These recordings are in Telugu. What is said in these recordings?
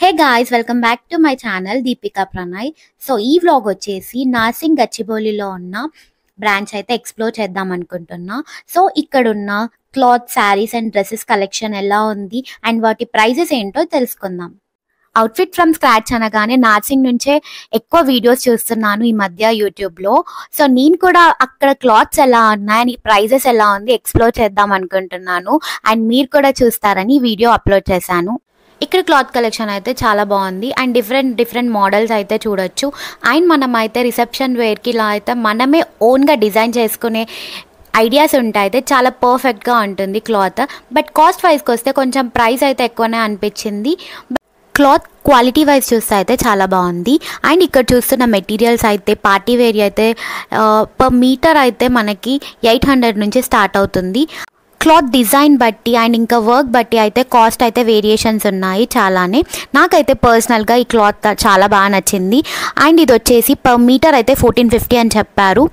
Hey guys, welcome back to my channel Deepika Pranay. So ఈ వ్లాగ్ వచ్చేసి నార్సింగ్ గచ్చిబౌలిలో ఉన్న బ్రాంచ్ అయితే ఎక్స్ప్లోర్ చేద్దాం అనుకుంటున్నా. సో ఇక్కడ ఉన్న cloth, saris and dresses collection ఎలా ఉంది అండ్ వాటి ప్రైజెస్ ఏంటో తెలుసుకుందాం. అవుట్ఫిట్ ఫ్రమ్ స్క్రాచ్ అనగానే నార్సింగ్ నుంచే ఎక్కువ వీడియోస్ చూస్తున్నాను ఈ మధ్య యూట్యూబ్లో. సో నేను కూడా అక్కడ క్లాత్స్ ఎలా ఉన్నాయి, ప్రైజెస్ ఎలా ఉంది ఎక్స్ప్లోర్ చేద్దాం అనుకుంటున్నాను. అండ్ మీరు కూడా చూస్తారని వీడియో అప్లోడ్ చేశాను. ఇక్కడ క్లాత్ కలెక్షన్ అయితే చాలా బాగుంది అండ్ డిఫరెంట్ మోడల్స్ అయితే చూడొచ్చు. అండ్ మనం అయితే రిసెప్షన్ వేర్కి ఇలా అయితే మనమే ఓన్గా డిజైన్ చేసుకునే ఐడియాస్ ఉంటాయి. అయితే చాలా పర్ఫెక్ట్గా ఉంటుంది క్లాత్. బట్ కాస్ట్ వైజ్కి వస్తే కొంచెం ప్రైస్ అయితే ఎక్కువనే అనిపించింది. క్లాత్ క్వాలిటీ వైజ్ చూస్తే అయితే చాలా బాగుంది. అండ్ ఇక్కడ చూస్తున్న మెటీరియల్స్ అయితే పార్టీ వేర్ అయితే పర్ మీటర్ అయితే మనకి 800 నుంచి స్టార్ట్ అవుతుంది. క్లాత్ డిజైన్ బట్టి అండ్ ఇంకా వర్క్ బట్టి అయితే కాస్ట్ అయితే వేరియేషన్స్ ఉన్నాయి చాలానే. నాకైతే పర్సనల్గా ఈ క్లాత్ చాలా బాగా నచ్చింది. అండ్ ఇది వచ్చేసి పర్ మీటర్ అయితే 1450 అని చెప్పారు.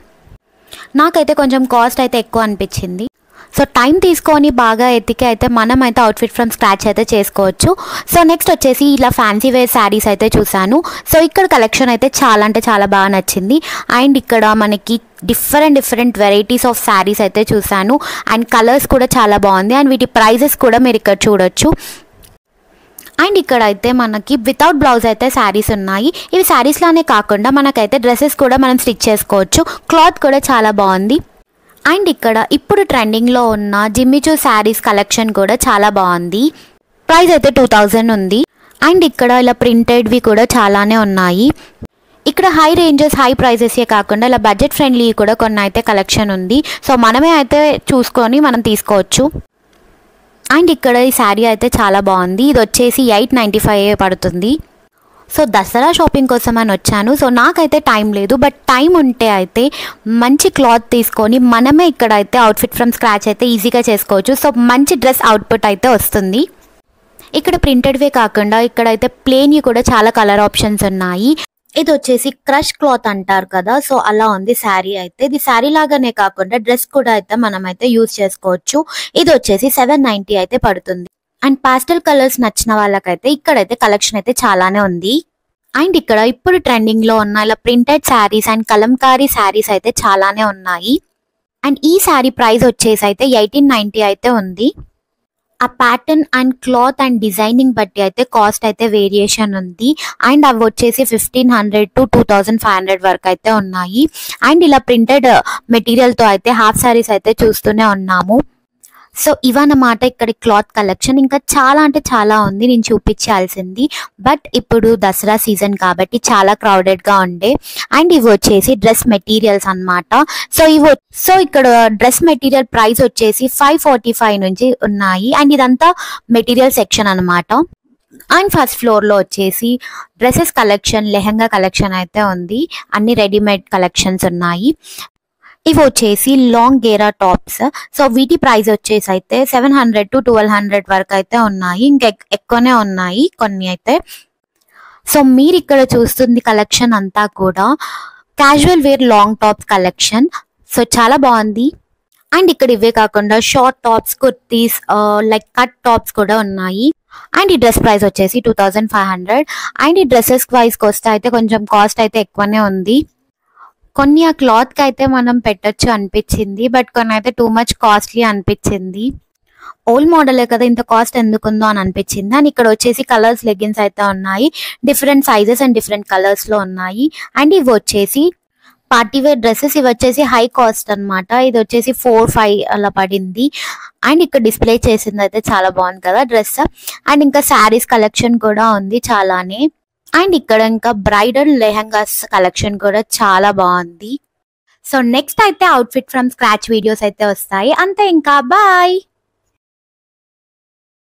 నాకైతే కొంచెం కాస్ట్ అయితే ఎక్కువ అనిపించింది. సో టైం తీసుకొని బాగా ఎతికి అయితే మనం అయితే అవుట్ఫిట్ ఫ్రమ్ స్క్రాచ్ అయితే చేసుకోవచ్చు. సో నెక్స్ట్ వచ్చేసి ఇలా ఫ్యాన్సీ వేర్ శారీస్ అయితే చూసాను. సో ఇక్కడ కలెక్షన్ అయితే చాలా అంటే చాలా బాగా నచ్చింది. అండ్ ఇక్కడ మనకి డిఫరెంట్ వెరైటీస్ ఆఫ్ శారీస్ అయితే చూసాను. అండ్ కలర్స్ కూడా చాలా బాగుంది. అండ్ వీటి ప్రైజెస్ కూడా మీరు ఇక్కడ చూడొచ్చు. అండ్ ఇక్కడ అయితే మనకి వితౌట్ బ్లౌజ్ అయితే శారీస్ ఉన్నాయి. ఇవి శారీస్లానే కాకుండా మనకైతే డ్రెస్సెస్ కూడా మనం స్టిచ్ చేసుకోవచ్చు. క్లాత్ కూడా చాలా బాగుంది. అండ్ ఇక్కడ ఇప్పుడు ట్రెండింగ్లో ఉన్న జిమ్మిచూ శారీస్ కలెక్షన్ కూడా చాలా బాగుంది. ప్రైస్ అయితే 2000 ఉంది. అండ్ ఇక్కడ ఇలా ప్రింటెడ్వి కూడా చాలానే ఉన్నాయి. ఇక్కడ హై రేంజెస్, హై ప్రైజెసే కాకుండా ఇలా బడ్జెట్ ఫ్రెండ్లీ కూడా కొన్ని అయితే కలెక్షన్ ఉంది. సో మనమే అయితే చూసుకొని మనం తీసుకోవచ్చు. అండ్ ఇక్కడ ఈ శారీ అయితే చాలా బాగుంది. ఇది వచ్చేసి 895 పడుతుంది. సో దసరా షాపింగ్ కోసం అని వచ్చాను. సో నాకైతే టైం లేదు. బట్ టైం ఉంటే అయితే మంచి క్లాత్ తీసుకొని మనమే ఇక్కడ అయితే అవుట్ఫిట్ ఫ్రమ్ స్క్రాచ్ అయితే ఈజీగా చేసుకోవచ్చు. సో మంచి డ్రెస్ అవుట్పుట్ అయితే వస్తుంది. ఇక్కడ ప్రింటెడ్వే కాకుండా ఇక్కడైతే ప్లెయిన్వి కూడా చాలా కలర్ ఆప్షన్స్ ఉన్నాయి. ఇది వచ్చేసి క్రష్ క్లాత్ అంటారు కదా, సో అలా ఉంది శారీ అయితే. ఇది శారీ లాగానే కాకుండా డ్రెస్ కూడా అయితే మనం అయితే యూజ్ చేసుకోవచ్చు. ఇది వచ్చేసి 790 అయితే పడుతుంది. అండ్ పాస్టల్ కలర్స్ నచ్చిన వాళ్ళకైతే ఇక్కడైతే కలెక్షన్ అయితే చాలానే ఉంది. అండ్ ఇక్కడ ఇప్పుడు ట్రెండింగ్లో ఉన్న ఇలా ప్రింటెడ్ శారీస్ అండ్ కలంకారీ శారీస్ అయితే చాలానే ఉన్నాయి. అండ్ ఈ శారీ ప్రైస్ వచ్చేసి అయితే 1890 అయితే ఉంది. ఆ pattern and cloth and designing బట్టి అయితే కాస్ట్ అయితే వేరియేషన్ ఉంది. అండ్ అవి వచ్చేసి 1500 to 2500 వరకు అయితే ఉన్నాయి. అండ్ ఇలా ప్రింటెడ్ మెటీరియల్తో అయితే హాఫ్ శారీస్ అయితే చూస్తూనే ఉన్నాము. సో ఇవన్నమాట ఇక్కడ క్లాత్ కలెక్షన్. ఇంకా చాలా అంటే చాలా ఉంది నేను చూపించాల్సింది. బట్ ఇప్పుడు దసరా సీజన్ కాబట్టి చాలా క్రౌడెడ్గా ఉండే. అండ్ ఇవి వచ్చేసి డ్రెస్ మెటీరియల్స్ అన్నమాట. సో ఇక్కడ డ్రెస్ మెటీరియల్ ప్రైస్ వచ్చేసి 545 నుంచి ఉన్నాయి. అండ్ ఇదంతా మెటీరియల్ సెక్షన్ అన్నమాట. అండ్ ఫస్ట్ ఫ్లోర్లో వచ్చేసి డ్రెస్సెస్ కలెక్షన్, లెహంగా కలెక్షన్ అయితే ఉంది. అన్ని రెడీమేడ్ కలెక్షన్స్ ఉన్నాయి. ఇవి వచ్చేసి లాంగ్ గేరా టాప్స్. సో వీటి ప్రైస్ వచ్చేసి అయితే 700 to 1200 వరకు అయితే ఉన్నాయి. ఇంకా ఎక్కువనే ఉన్నాయి కొన్ని అయితే. సో మీరు ఇక్కడ చూస్తుంది కలెక్షన్ అంతా కూడా casual wear long tops collection. So చాలా బాగుంది. అండ్ ఇక్కడ ఇవే కాకుండా short tops, kurtis, like cut tops కూడా ఉన్నాయి. అండ్ ఈ డ్రెస్ ప్రైస్ వచ్చేసి 2500. అండ్ ఈ డ్రెస్సెస్ వైజ్కి వస్తే అయితే కొంచెం కాస్ట్ అయితే ఎక్కువనే ఉంది. కొన్ని ఆ క్లాత్కి అయితే మనం పెట్టొచ్చు అనిపించింది. బట్ కొన్ని అయితే టూ మచ్ కాస్ట్లీ అనిపించింది. ఓల్డ్ మోడలే కదా, ఇంత కాస్ట్ ఎందుకుందో అని అనిపించింది. అండ్ ఇక్కడ వచ్చేసి కలర్స్ లెగ్గిన్స్ అయితే ఉన్నాయి. డిఫరెంట్ సైజెస్ అండ్ డిఫరెంట్ కలర్స్లో ఉన్నాయి. అండ్ ఇవి వచ్చేసి పార్టీవేర్ డ్రెస్సెస్. ఇవి వచ్చేసి హై కాస్ట్ అనమాట. ఇది వచ్చేసి 4-5 అలా పడింది. అండ్ ఇక్కడ డిస్ప్లే చేసింది అయితే చాలా బాగుంది కదా డ్రెస్. అండ్ ఇంకా శారీస్ కలెక్షన్ కూడా ఉంది చాలానే. అండ్ ఇక్కడ ఇంకా బ్రైడల్ లెహంగాస్ కలెక్షన్ కూడా చాలా బాగుంది. సో నెక్స్ట్ అయితే అవుట్ఫిట్ ఫ్రమ్ స్క్రాచ్ వీడియోస్ అయితే వస్తాయి. అంతే, ఇంకా బాయ్.